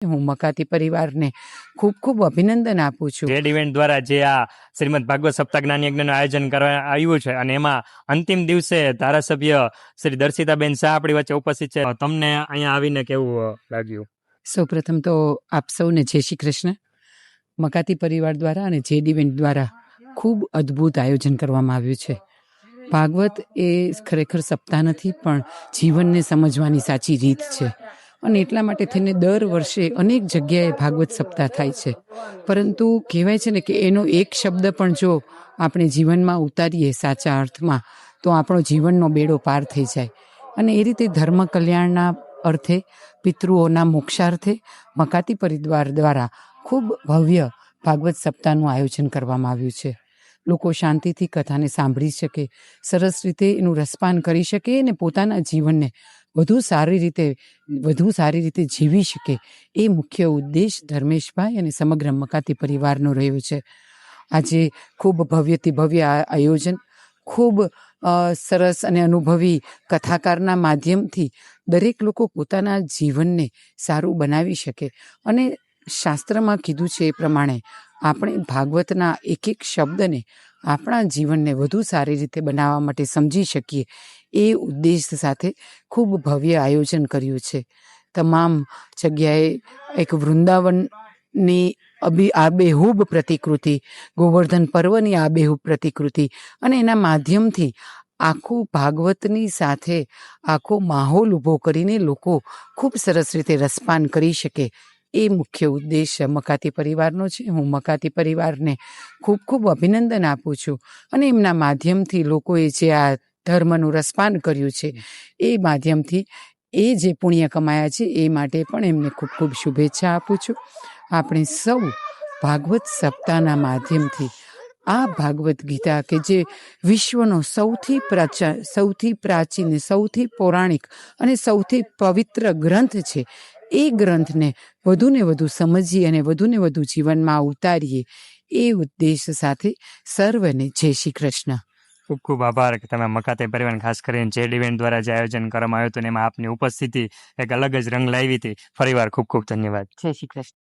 હું મકાતી પરિવારને ખૂબ ખૂબ અભિનંદન આપું છું. રેડ ઇવેન્ટ દ્વારા જે આ શ્રીમદ ભાગવત સપ્તાહ જ્ઞાન યજ્ઞનું આયોજન કરવામાં આવ્યું છે અને એમાં અંતિમ દિવસે ધારાસભ્ય શ્રી દર્શિતાબેન શાહ આપણી વચ્ચે ઉપસ્થિત છે. તમને અહીંયા આવીને કેવું લાગ્યું? સૌપ્રથમ તો આપ સૌને જય શ્રી કૃષ્ણ. મકાતી પરિવાર દ્વારા અને જેડ ઇવેન્ટ દ્વારા ખૂબ અદ્ભુત આયોજન કરવામાં આવ્યું છે. ભાગવત એ ખરેખર સપ્તાહ નથી, પણ જીવનને સમજવાની સાચી રીત છે. અને એટલા માટે થઈને દર વર્ષે અનેક જગ્યાએ ભાગવત સપ્તાહ થાય છે. પરંતુ કહેવાય છે ને કે એનો એક શબ્દ પણ જો આપણે જીવનમાં ઉતારીએ સાચા અર્થમાં, તો આપણો જીવનનો બેડો પાર થઈ જાય. અને એ રીતે ધર્મ કલ્યાણના અર્થે, પિતૃઓના મોક્ષાર્થે મકાતી પરિવાર દ્વારા ખૂબ ભવ્ય ભાગવત સપ્તાહનું આયોજન કરવામાં આવ્યું છે. લોકો શાંતિથી કથાને સાંભળી શકે, સરસ રીતે એનું રસપાન કરી શકે અને પોતાના જીવનને વધુ સારી રીતે જીવી શકે, એ મુખ્ય ઉદ્દેશ ધર્મેશભાઈ અને સમગ્ર મકાતી પરિવારનો રહ્યો છે. આજે ખૂબ ભવ્યથી ભવ્ય આયોજન, ખૂબ સરસ અને અનુભવી કથાકારના માધ્યમથી દરેક લોકો પોતાના જીવનને સારું બનાવી શકે. અને શાસ્ત્રમાં કીધું છે એ પ્રમાણે આપણે ભાગવતના એક એક શબ્દને આપણા જીવનને વધુ સારી રીતે બનાવવા માટે સમજી શકીએ, એ ઉદ્દેશ સાથે ખૂબ ભવ્ય આયોજન કર્યું છે. તમામ જગ્યાએ એક વૃંદાવનની આબેહૂબ પ્રતિકૃતિ, ગોવર્ધન પર્વની આબેહૂબ પ્રતિકૃતિ અને એના માધ્યમથી આખું ભાગવતની સાથે આખો માહોલ ઊભો કરીને લોકો ખૂબ સરસ રીતે રસપાન કરી શકે, એ મુખ્ય ઉદ્દેશ મકાતી પરિવારનો છે. હું મકાતી પરિવારને ખૂબ ખૂબ અભિનંદન આપું છું. અને એમના માધ્યમથી લોકોએ જે આ ધર્મનું રસપાન કર્યું છે, એ માધ્યમથી એ જે પુણ્ય કમાયા છે, એ માટે પણ એમને ખૂબ ખૂબ શુભેચ્છા આપું છું. આપણે સૌ ભાગવત સપ્તાહના માધ્યમથી આ ભાગવત ગીતા કે જે વિશ્વનો સૌથી પ્રાચીન, સૌથી પૌરાણિક અને સૌથી પવિત્ર ગ્રંથ છે, એ ગ્રંથને વધુને વધુ સમજીએ અને વધુને વધુ જીવનમાં ઉતારીએ, એ ઉદ્દેશ સાથે સર્વને જય શ્રી કૃષ્ણ. ખૂબ ખૂબ આભાર કે તમે મકાતી પરિવાર ખાસ કરીને જેડ ઇવેન્ટ દ્વારા જે આયોજન કરવામાં આવ્યું હતું એમાં આપની ઉપસ્થિતિ એક અલગ જ રંગ લાવી હતી. ફરીવાર ખૂબ ખૂબ ધન્યવાદ. જય શ્રી કૃષ્ણ.